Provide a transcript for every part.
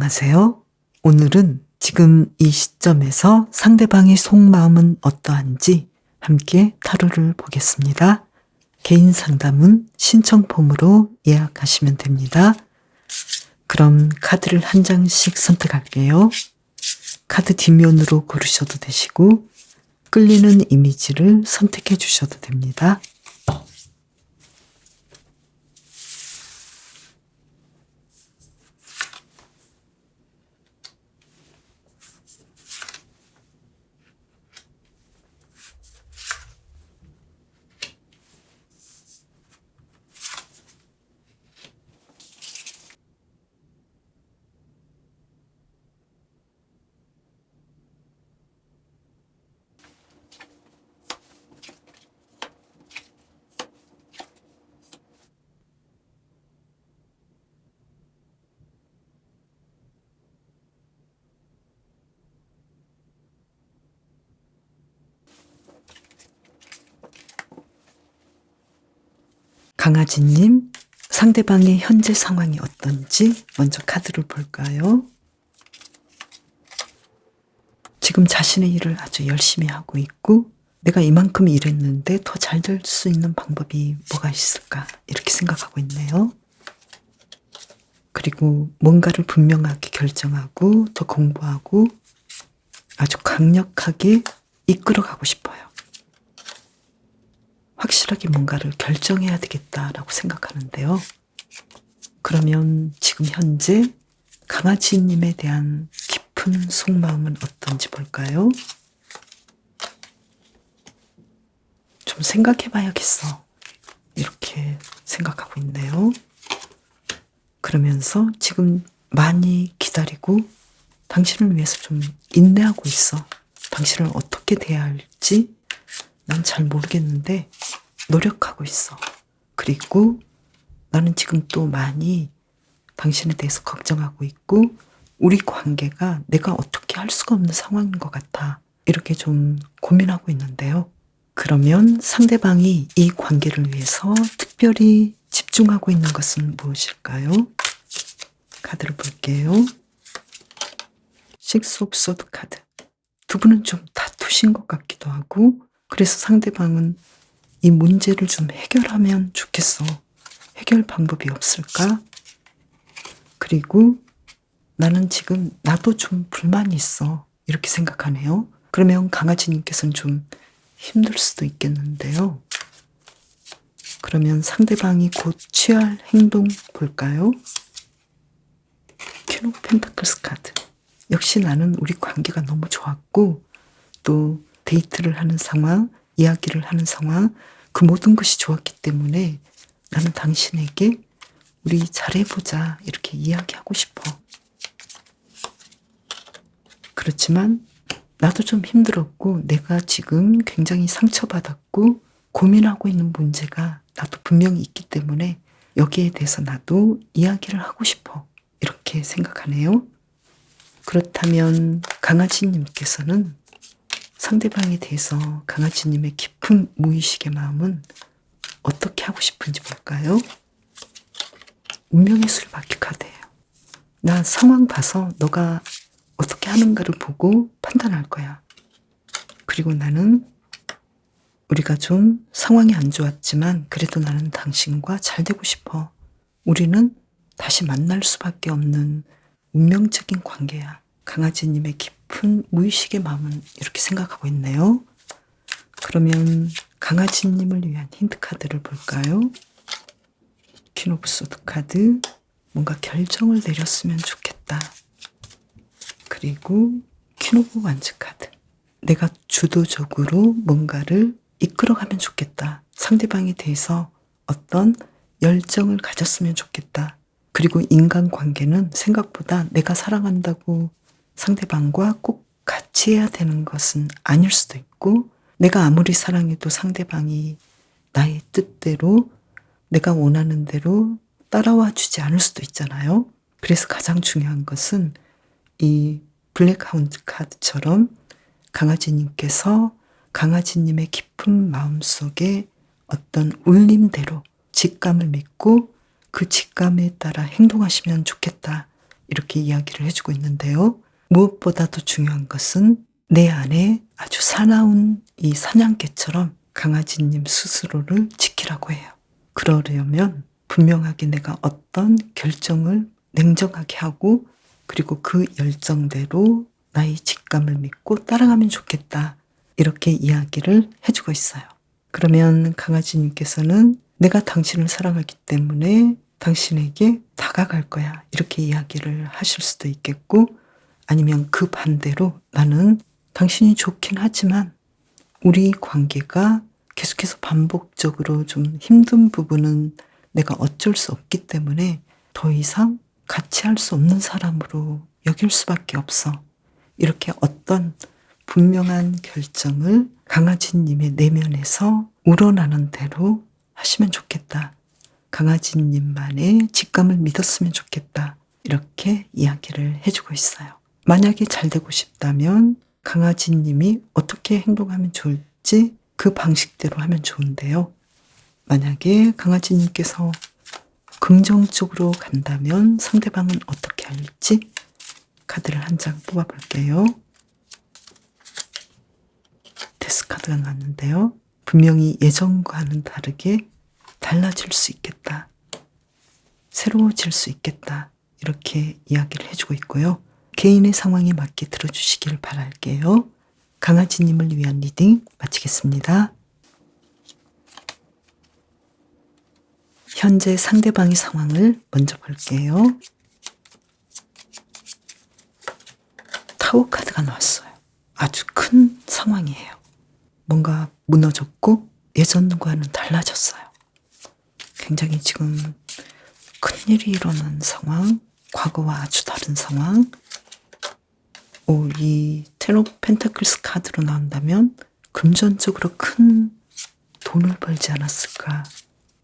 안녕하세요. 오늘은 지금 이 시점에서 상대방의 속마음은 어떠한지 함께 타로를 보겠습니다. 개인 상담은 신청 폼으로 예약하시면 됩니다. 그럼 카드를 한 장씩 선택할게요. 카드 뒷면으로 고르셔도 되시고 끌리는 이미지를 선택해 주셔도 됩니다. 강아지님, 상대방의 현재 상황이 어떤지 먼저 카드를 볼까요? 지금 자신의 일을 아주 열심히 하고 있고 내가 이만큼 일했는데 더 잘 될 수 있는 방법이 뭐가 있을까 이렇게 생각하고 있네요. 그리고 뭔가를 분명하게 결정하고 더 공부하고 아주 강력하게 이끌어가고 싶어요. 확실하게 뭔가를 결정해야 되겠다라고 생각하는데요. 그러면 지금 현재 강아지님에 대한 깊은 속마음은 어떤지 볼까요? 좀 생각해 봐야겠어. 이렇게 생각하고 있네요. 그러면서 지금 많이 기다리고 당신을 위해서 좀 인내하고 있어. 당신을 어떻게 대해야 할지 난 잘 모르겠는데 노력하고 있어. 그리고 나는 지금 또 많이 당신에 대해서 걱정하고 있고 우리 관계가 내가 어떻게 할 수가 없는 상황인 것 같아. 이렇게 좀 고민하고 있는데요. 그러면 상대방이 이 관계를 위해서 특별히 집중하고 있는 것은 무엇일까요? 카드를 볼게요. 식스 오브 소드 카드. 두 분은 좀 다투신 것 같기도 하고 그래서 상대방은 이 문제를 좀 해결하면 좋겠어. 해결 방법이 없을까? 그리고 나는 지금 나도 좀 불만이 있어. 이렇게 생각하네요. 그러면 강아지님께서는 좀 힘들 수도 있겠는데요. 그러면 상대방이 곧 취할 행동 볼까요? 퀸 오브 펜타클스 카드. 역시 나는 우리 관계가 너무 좋았고 또 데이트를 하는 상황, 이야기를 하는 상황 그 모든 것이 좋았기 때문에 나는 당신에게 우리 잘해보자 이렇게 이야기하고 싶어. 그렇지만 나도 좀 힘들었고 내가 지금 굉장히 상처받았고 고민하고 있는 문제가 나도 분명히 있기 때문에 여기에 대해서 나도 이야기를 하고 싶어. 이렇게 생각하네요. 그렇다면 강아지님께서는 상대방에 대해서 강아지님의 깊은 무의식의 마음은 어떻게 하고 싶은지 볼까요? 운명의 수레바퀴 카드예요. 나 상황 봐서 너가 어떻게 하는가를 보고 판단할 거야. 그리고 나는 우리가 좀 상황이 안 좋았지만 그래도 나는 당신과 잘 되고 싶어. 우리는 다시 만날 수밖에 없는 운명적인 관계야. 강아지님의 깊은 무의식의 마음은 이렇게 생각하고 있네요. 그러면 강아지님을 위한 힌트 카드를 볼까요? 퀸 오브 소드 카드. 뭔가 결정을 내렸으면 좋겠다. 그리고 퀸 오브 완즈 카드. 내가 주도적으로 뭔가를 이끌어가면 좋겠다. 상대방에 대해서 어떤 열정을 가졌으면 좋겠다. 그리고 인간관계는 생각보다 내가 사랑한다고 상대방과 꼭 같이 해야 되는 것은 아닐 수도 있고 내가 아무리 사랑해도 상대방이 나의 뜻대로 내가 원하는 대로 따라와 주지 않을 수도 있잖아요. 그래서 가장 중요한 것은 이 블랙하운드 카드처럼 강아지님께서 강아지님의 깊은 마음속에 어떤 울림대로 직감을 믿고 그 직감에 따라 행동하시면 좋겠다. 이렇게 이야기를 해주고 있는데요. 무엇보다도 중요한 것은 내 안에 아주 사나운 이 사냥개처럼 강아지님 스스로를 지키라고 해요. 그러려면 분명하게 내가 어떤 결정을 냉정하게 하고 그리고 그 열정대로 나의 직감을 믿고 따라가면 좋겠다. 이렇게 이야기를 해주고 있어요. 그러면 강아지님께서는 내가 당신을 사랑하기 때문에 당신에게 다가갈 거야. 이렇게 이야기를 하실 수도 있겠고 아니면 그 반대로 나는 당신이 좋긴 하지만 우리 관계가 계속해서 반복적으로 좀 힘든 부분은 내가 어쩔 수 없기 때문에 더 이상 같이 할 수 없는 사람으로 여길 수밖에 없어. 이렇게 어떤 분명한 결정을 강아지님의 내면에서 우러나는 대로 하시면 좋겠다. 강아지님만의 직감을 믿었으면 좋겠다. 이렇게 이야기를 해주고 있어요. 만약에 잘 되고 싶다면 강아지님이 어떻게 행동하면 좋을지 그 방식대로 하면 좋은데요. 만약에 강아지님께서 긍정적으로 간다면 상대방은 어떻게 할지 카드를 한 장 뽑아볼게요. 데스카드가 나왔는데요. 분명히 예전과는 다르게 달라질 수 있겠다. 새로워질 수 있겠다. 이렇게 이야기를 해주고 있고요. 개인의 상황에 맞게 들어주시길 바랄게요. 강아지님을 위한 리딩 마치겠습니다. 현재 상대방의 상황을 먼저 볼게요. 타워 카드가 나왔어요. 아주 큰 상황이에요. 뭔가 무너졌고 예전과는 달라졌어요. 굉장히 지금 큰일이 일어난 상황, 과거와 아주 다른 상황. 이 텐 오브 펜타클스 카드로 나온다면 금전적으로 큰 돈을 벌지 않았을까?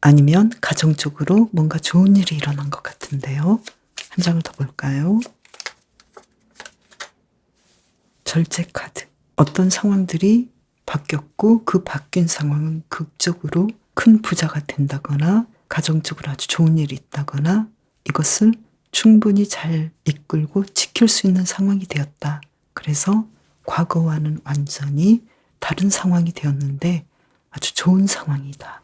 아니면 가정적으로 뭔가 좋은 일이 일어난 것 같은데요. 한 장을 더 볼까요? 절제 카드. 어떤 상황들이 바뀌었고 그 바뀐 상황은 극적으로 큰 부자가 된다거나 가정적으로 아주 좋은 일이 있다거나 이것을 충분히 잘 이끌고 지킬 수 있는 상황이 되었다. 그래서 과거와는 완전히 다른 상황이 되었는데 아주 좋은 상황이다.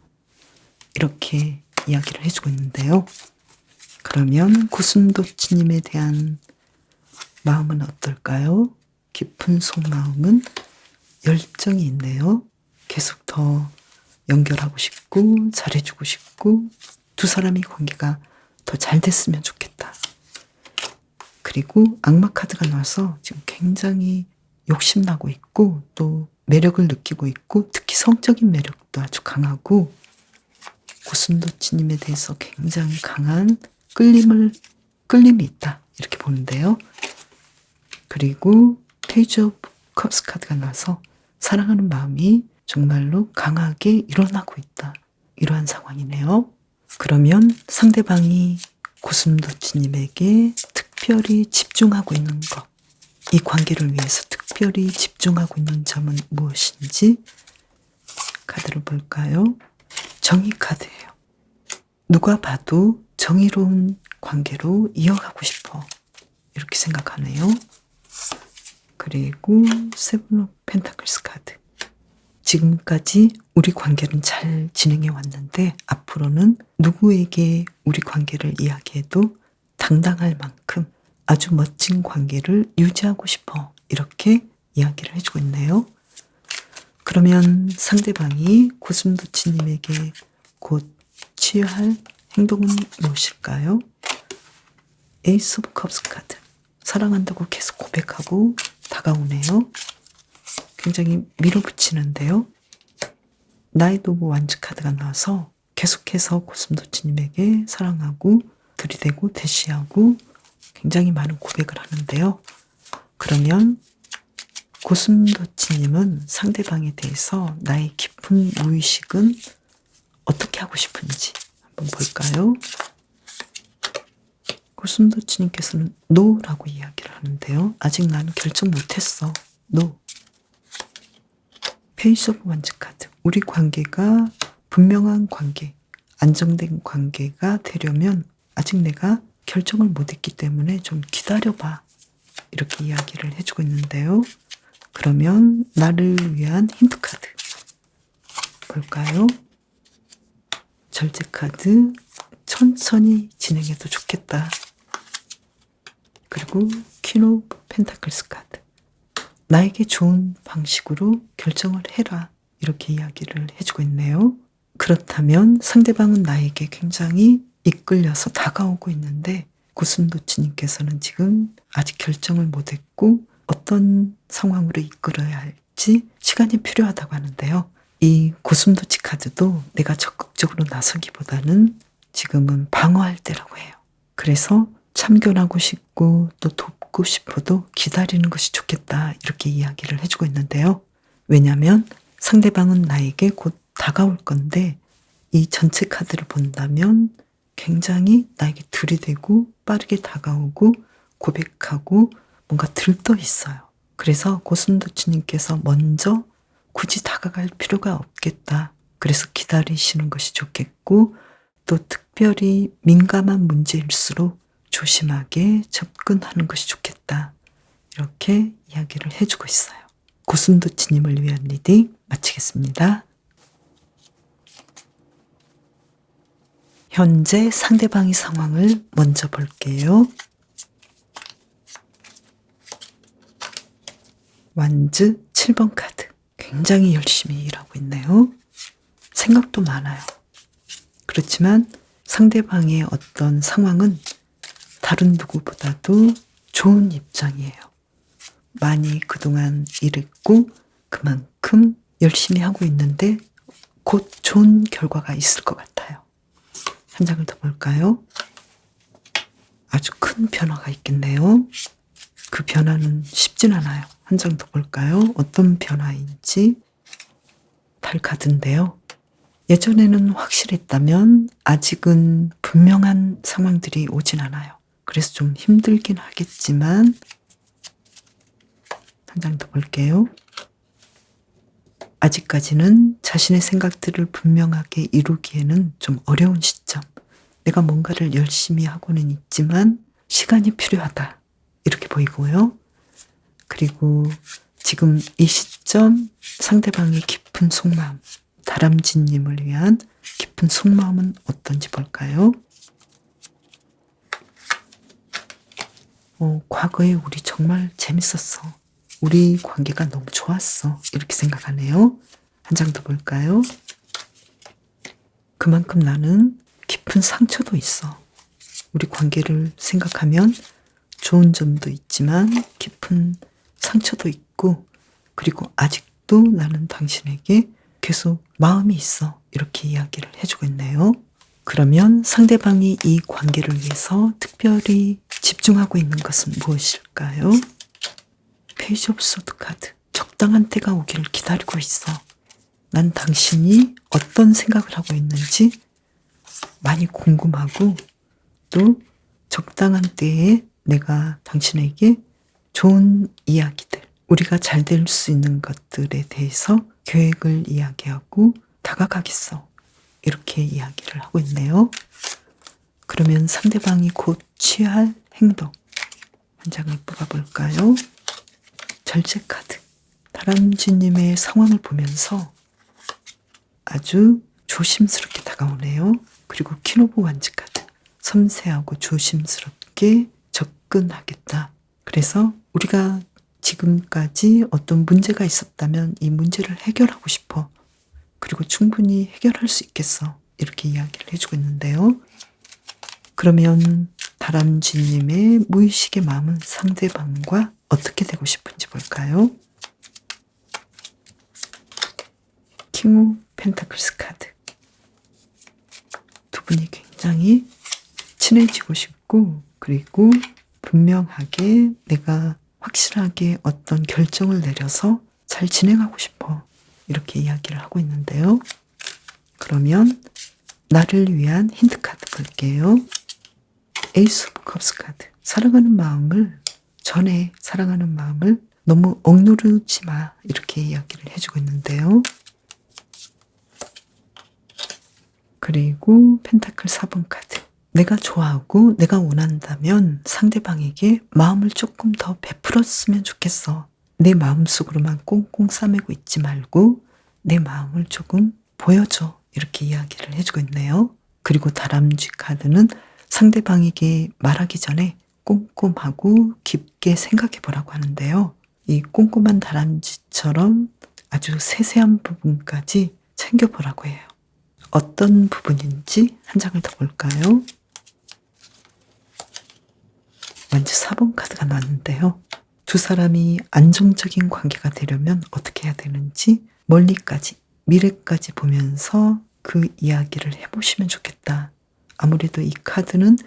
이렇게 이야기를 해주고 있는데요. 그러면 고슴도치님에 대한 마음은 어떨까요? 깊은 속마음은 열정이 있네요. 계속 더 연결하고 싶고 잘해주고 싶고 두 사람의 관계가 더 잘 됐으면 좋겠다. 그리고 악마 카드가 나와서 지금 굉장히 욕심나고 있고 또 매력을 느끼고 있고 특히 성적인 매력도 아주 강하고 고슴도치님에 대해서 굉장히 강한 끌림이 있다. 이렇게 보는데요. 그리고 페이지 오브 컵스 카드가 나와서 사랑하는 마음이 정말로 강하게 일어나고 있다. 이러한 상황이네요. 그러면 상대방이 고슴도치님에게 특별히 집중하고 있는 것, 이 관계를 위해서 특별히 집중하고 있는 점은 무엇인지 카드를 볼까요? 정의 카드예요. 누가 봐도 정의로운 관계로 이어가고 싶어. 이렇게 생각하네요. 그리고 세븐 오브 펜타클스 카드. 지금까지 우리 관계는 잘 진행해 왔는데 앞으로는 누구에게 우리 관계를 이야기해도 당당할 만큼 아주 멋진 관계를 유지하고 싶어. 이렇게 이야기를 해주고 있네요. 그러면 상대방이 고슴도치님에게 곧 취할 행동은 무엇일까요? 에이스 오브 컵스 카드. 사랑한다고 계속 고백하고 다가오네요. 굉장히 밀어붙이는데요. 나이트 오브 완즈 카드가 나와서 계속해서 고슴도치님에게 사랑하고 들이대고 대시하고 굉장히 많은 고백을 하는데요. 그러면 고슴도치님은 상대방에 대해서 나의 깊은 무의식은 어떻게 하고 싶은지 한번 볼까요? 고슴도치님께서는 노라고 이야기를 하는데요. 아직 나는 결정 못했어. 노. 페이스 오브 완즈 카드. 우리 관계가 분명한 관계, 안정된 관계가 되려면 아직 내가 결정을 못했기 때문에 좀 기다려봐. 이렇게 이야기를 해주고 있는데요. 그러면 나를 위한 힌트 카드 볼까요? 절제 카드, 천천히 진행해도 좋겠다. 그리고 퀸 오브 펜타클스 카드, 나에게 좋은 방식으로 결정을 해라. 이렇게 이야기를 해주고 있네요. 그렇다면 상대방은 나에게 굉장히 이끌려서 다가오고 있는데 고슴도치님께서는 지금 아직 결정을 못했고 어떤 상황으로 이끌어야 할지 시간이 필요하다고 하는데요. 이 고슴도치 카드도 내가 적극적으로 나서기보다는 지금은 방어할 때라고 해요. 그래서 참견하고 싶고 또 돕고 싶어도 기다리는 것이 좋겠다. 이렇게 이야기를 해주고 있는데요. 왜냐하면 상대방은 나에게 곧 다가올 건데 이 전체 카드를 본다면 굉장히 나에게 들이대고 빠르게 다가오고 고백하고 뭔가 들떠 있어요. 그래서 고슴도치님께서 먼저 굳이 다가갈 필요가 없겠다. 그래서 기다리시는 것이 좋겠고 또 특별히 민감한 문제일수록 조심하게 접근하는 것이 좋겠다. 이렇게 이야기를 해주고 있어요. 고슴도치님을 위한 리딩 마치겠습니다. 현재 상대방의 상황을 먼저 볼게요. 완즈 7번 카드. 굉장히 열심히 일하고 있네요. 생각도 많아요. 그렇지만 상대방의 어떤 상황은 다른 누구보다도 좋은 입장이에요. 많이 그동안 일했고 그만큼 열심히 하고 있는데 곧 좋은 결과가 있을 것 같아요. 한 장을 더 볼까요? 아주 큰 변화가 있겠네요. 그 변화는 쉽진 않아요. 한 장 더 볼까요? 어떤 변화인지. 달 카드인데요. 예전에는 확실했다면 아직은 분명한 상황들이 오진 않아요. 그래서 좀 힘들긴 하겠지만 한 장 더 볼게요. 아직까지는 자신의 생각들을 분명하게 이루기에는 좀 어려운 시점. 내가 뭔가를 열심히 하고는 있지만 시간이 필요하다. 이렇게 보이고요. 그리고 지금 이 시점 상대방의 깊은 속마음, 다람쥐님을 위한 깊은 속마음은 어떤지 볼까요? 과거에 우리 정말 재밌었어. 우리 관계가 너무 좋았어. 이렇게 생각하네요. 한 장 더 볼까요? 그만큼 나는 깊은 상처도 있어. 우리 관계를 생각하면 좋은 점도 있지만 깊은 상처도 있고 그리고 아직도 나는 당신에게 계속 마음이 있어. 이렇게 이야기를 해주고 있네요. 그러면 상대방이 이 관계를 위해서 특별히 집중하고 있는 것은 무엇일까요? 페이지 오브 소드 카드. 적당한 때가 오기를 기다리고 있어. 난 당신이 어떤 생각을 하고 있는지 많이 궁금하고 또 적당한 때에 내가 당신에게 좋은 이야기들, 우리가 잘 될 수 있는 것들에 대해서 계획을 이야기하고 다가가겠어. 이렇게 이야기를 하고 있네요. 그러면 상대방이 곧 취할 행동. 한 장을 뽑아볼까요? 절제 카드. 다람쥐님의 상황을 보면서 아주 조심스럽게 다가오네요. 그리고 퀸 오브 완즈 카드. 섬세하고 조심스럽게 접근하겠다. 그래서 우리가 지금까지 어떤 문제가 있었다면 이 문제를 해결하고 싶어. 그리고 충분히 해결할 수 있겠어. 이렇게 이야기를 해주고 있는데요. 그러면 다람쥐님의 무의식의 마음은 상대방과 어떻게 되고 싶은지 볼까요? 킹 오브 펜타클스 카드. 두 분이 굉장히 친해지고 싶고 그리고 분명하게 내가 확실하게 어떤 결정을 내려서 잘 진행하고 싶어. 이렇게 이야기를 하고 있는데요. 그러면 나를 위한 힌트 카드 볼게요. 에이스 오브 컵스 카드. 사랑하는 마음을 너무 억누르지 마. 이렇게 이야기를 해주고 있는데요. 그리고 펜타클 4번 카드. 내가 좋아하고 내가 원한다면 상대방에게 마음을 조금 더 베풀었으면 좋겠어. 내 마음속으로만 꽁꽁 싸매고 있지 말고 내 마음을 조금 보여줘. 이렇게 이야기를 해주고 있네요. 그리고 다람쥐 카드는 상대방에게 말하기 전에 꼼꼼하고 깊게 생각해 보라고 하는데요. 이 꼼꼼한 다람쥐처럼 아주 세세한 부분까지 챙겨보라고 해요. 어떤 부분인지 한 장을 더 볼까요? 완전 4번 카드가 나왔는데요. 두 사람이 안정적인 관계가 되려면 어떻게 해야 되는지 멀리까지, 미래까지 보면서 그 이야기를 해보시면 좋겠다. 아무래도 이 카드는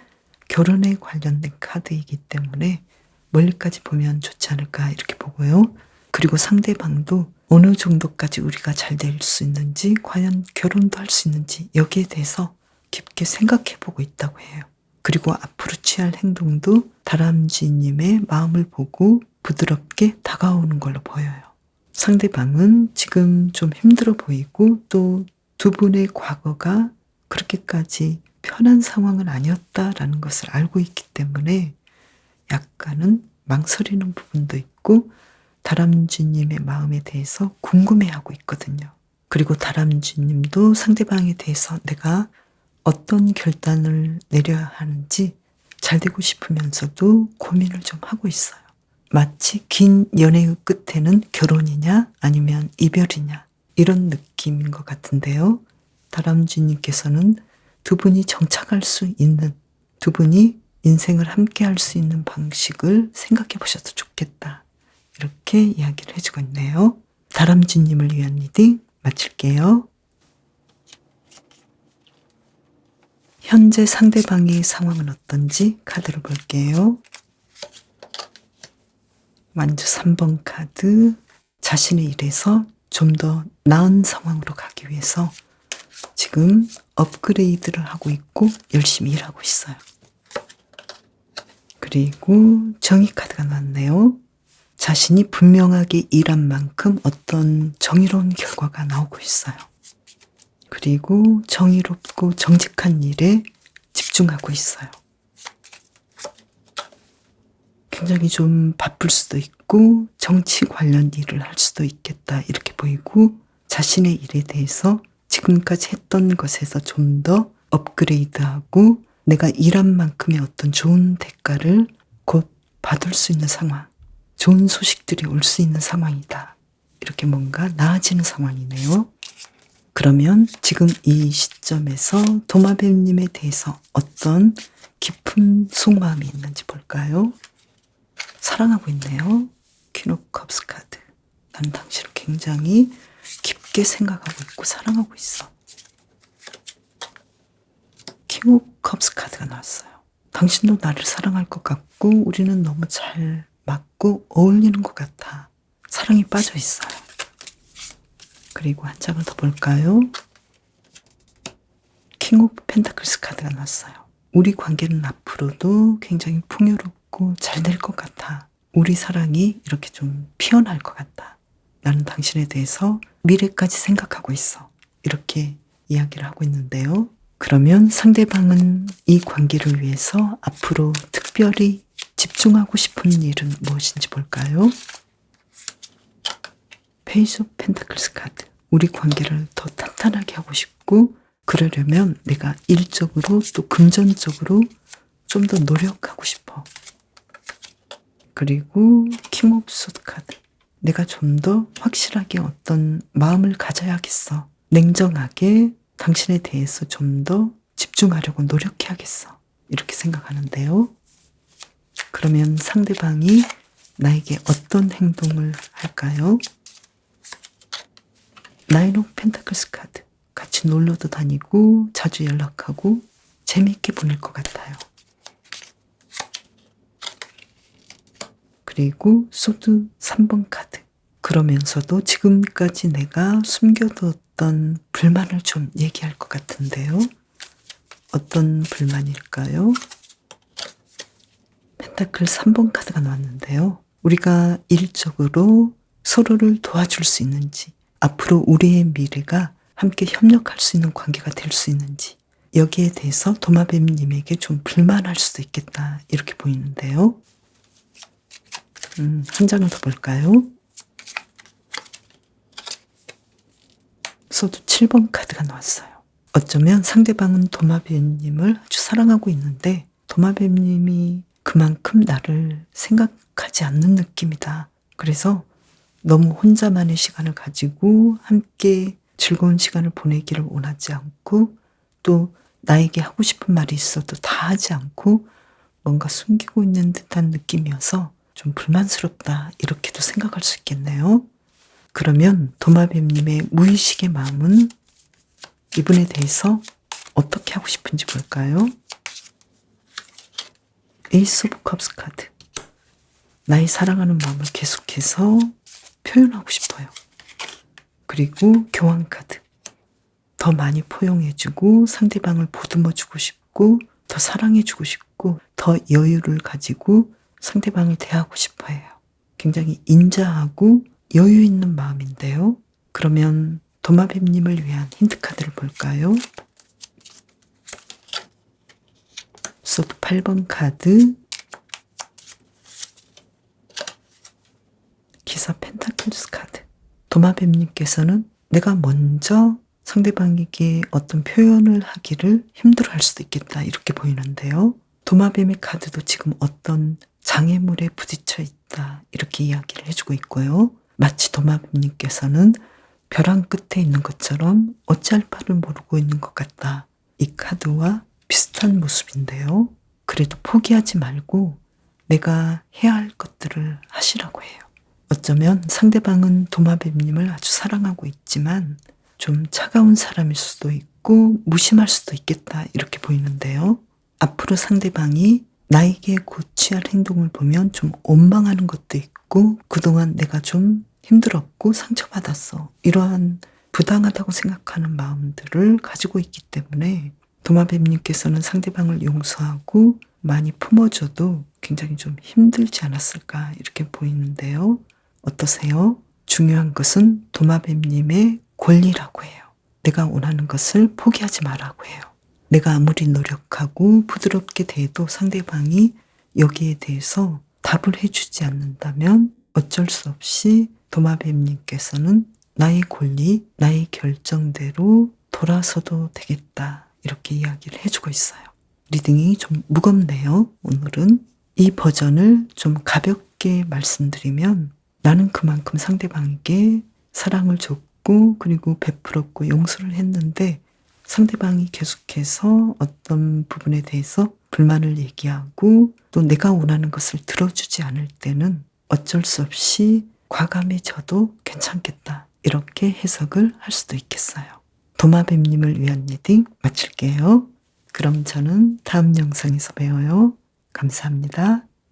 결혼에 관련된 카드이기 때문에 멀리까지 보면 좋지 않을까 이렇게 보고요. 그리고 상대방도 어느 정도까지 우리가 잘 될 수 있는지, 과연 결혼도 할 수 있는지 여기에 대해서 깊게 생각해 보고 있다고 해요. 그리고 앞으로 취할 행동도 다람쥐님의 마음을 보고 부드럽게 다가오는 걸로 보여요. 상대방은 지금 좀 힘들어 보이고 또 두 분의 과거가 그렇게까지 편한 상황은 아니었다라는 것을 알고 있기 때문에 약간은 망설이는 부분도 있고 다람쥐님의 마음에 대해서 궁금해하고 있거든요. 그리고 다람쥐님도 상대방에 대해서 내가 어떤 결단을 내려야 하는지 잘 되고 싶으면서도 고민을 좀 하고 있어요. 마치 긴 연애의 끝에는 결혼이냐 아니면 이별이냐 이런 느낌인 것 같은데요. 다람쥐님께서는 두 분이 정착할 수 있는, 두 분이 인생을 함께 할 수 있는 방식을 생각해 보셔도 좋겠다. 이렇게 이야기를 해주고 있네요. 다람쥐님을 위한 리딩 마칠게요. 현재 상대방의 상황은 어떤지 카드를 볼게요. 완주 3번 카드, 자신의 일에서 좀 더 나은 상황으로 가기 위해서 지금 업그레이드를 하고 있고 열심히 일하고 있어요. 그리고 정의 카드가 나왔네요. 자신이 분명하게 일한 만큼 어떤 정의로운 결과가 나오고 있어요. 그리고 정의롭고 정직한 일에 집중하고 있어요. 굉장히 좀 바쁠 수도 있고 정치 관련 일을 할 수도 있겠다 이렇게 보이고 자신의 일에 대해서 지금까지 했던 것에서 좀 더 업그레이드하고 내가 일한 만큼의 어떤 좋은 대가를 곧 받을 수 있는 상황, 좋은 소식들이 올 수 있는 상황이다. 이렇게 뭔가 나아지는 상황이네요. 그러면 지금 이 시점에서 도마뱀님에 대해서 어떤 깊은 속마음이 있는지 볼까요? 사랑하고 있네요. 퀸 오브 컵스 카드. 나는 당신을 굉장히 깊게 생각하고 있고 사랑하고 있어. 킹 오브 컵스 카드가 나왔어요. 당신도 나를 사랑할 것 같고 우리는 너무 잘 맞고 어울리는 것 같아. 사랑에 빠져 있어요. 그리고 한 장을 더 볼까요? 킹 오브 펜타클스 카드가 나왔어요. 우리 관계는 앞으로도 굉장히 풍요롭고 잘 될 것 같아. 우리 사랑이 이렇게 좀 피어날 것 같다. 나는 당신에 대해서 미래까지 생각하고 있어. 이렇게 이야기를 하고 있는데요. 그러면 상대방은 이 관계를 위해서 앞으로 특별히 집중하고 싶은 일은 무엇인지 볼까요? 페이스 오브 펜타클스 카드. 우리 관계를 더 탄탄하게 하고 싶고 그러려면 내가 일적으로 또 금전적으로 좀 더 노력하고 싶어. 그리고 킹 오브 소드 카드. 내가 좀 더 확실하게 어떤 마음을 가져야겠어. 냉정하게 당신에 대해서 좀 더 집중하려고 노력해야겠어. 이렇게 생각하는데요. 그러면 상대방이 나에게 어떤 행동을 할까요? 나인 오브 펜타클스 카드. 같이 놀러도 다니고 자주 연락하고 재미있게 보낼 것 같아요. 그리고 소드 3번 카드. 그러면서도 지금까지 내가 숨겨두었던 불만을 좀 얘기할 것 같은데요. 어떤 불만일까요? 펜타클 3번 카드가 나왔는데요. 우리가 일적으로 서로를 도와줄 수 있는지, 앞으로 우리의 미래가 함께 협력할 수 있는 관계가 될 수 있는지 여기에 대해서 도마뱀님에게 좀 불만할 수도 있겠다. 이렇게 보이는데요. 한 장을 더 볼까요? 소드 7번 카드가 나왔어요. 어쩌면 상대방은 도마뱀님을 아주 사랑하고 있는데 도마뱀님이 그만큼 나를 생각하지 않는 느낌이다. 그래서 너무 혼자만의 시간을 가지고 함께 즐거운 시간을 보내기를 원하지 않고 또 나에게 하고 싶은 말이 있어도 다 하지 않고 뭔가 숨기고 있는 듯한 느낌이어서 좀 불만스럽다. 이렇게도 생각할 수 있겠네요. 그러면 도마뱀님의 무의식의 마음은 이분에 대해서 어떻게 하고 싶은지 볼까요? 에이스 오브 컵스 카드. 나의 사랑하는 마음을 계속해서 표현하고 싶어요. 그리고 교황 카드. 더 많이 포용해주고 상대방을 보듬어주고 싶고 더 사랑해주고 싶고 더 여유를 가지고 상대방을 대하고 싶어해요. 굉장히 인자하고 여유 있는 마음인데요. 그러면 도마뱀님을 위한 힌트 카드를 볼까요? 소드 8번 카드, 기사 펜타클스 카드. 도마뱀님께서는 내가 먼저 상대방에게 어떤 표현을 하기를 힘들어할 수도 있겠다. 이렇게 보이는데요. 도마뱀의 카드도 지금 어떤 장애물에 부딪혀 있다. 이렇게 이야기를 해주고 있고요. 마치 도마뱀님께서는 벼랑 끝에 있는 것처럼 어찌할 바를 모르고 있는 것 같다. 이 카드와 비슷한 모습인데요. 그래도 포기하지 말고 내가 해야 할 것들을 하시라고 해요. 어쩌면 상대방은 도마뱀님을 아주 사랑하고 있지만 좀 차가운 사람일 수도 있고 무심할 수도 있겠다. 이렇게 보이는데요. 앞으로 상대방이 나에게 고취할 행동을 보면 좀 원망하는 것도 있고 그동안 내가 좀 힘들었고 상처받았어. 이러한 부당하다고 생각하는 마음들을 가지고 있기 때문에 도마뱀님께서는 상대방을 용서하고 많이 품어줘도 굉장히 좀 힘들지 않았을까 이렇게 보이는데요. 어떠세요? 중요한 것은 도마뱀님의 권리라고 해요. 내가 원하는 것을 포기하지 말라고 해요. 내가 아무리 노력하고 부드럽게 대해도 상대방이 여기에 대해서 답을 해주지 않는다면 어쩔 수 없이 도마뱀님께서는 나의 권리, 나의 결정대로 돌아서도 되겠다. 이렇게 이야기를 해주고 있어요. 리딩이 좀 무겁네요. 오늘은 이 버전을 좀 가볍게 말씀드리면 나는 그만큼 상대방에게 사랑을 줬고 그리고 베풀었고 용서를 했는데 상대방이 계속해서 어떤 부분에 대해서 불만을 얘기하고 또 내가 원하는 것을 들어주지 않을 때는 어쩔 수 없이 과감해져도 괜찮겠다. 이렇게 해석을 할 수도 있겠어요. 도마뱀님을 위한 리딩 마칠게요. 그럼 저는 다음 영상에서 봬요. 감사합니다.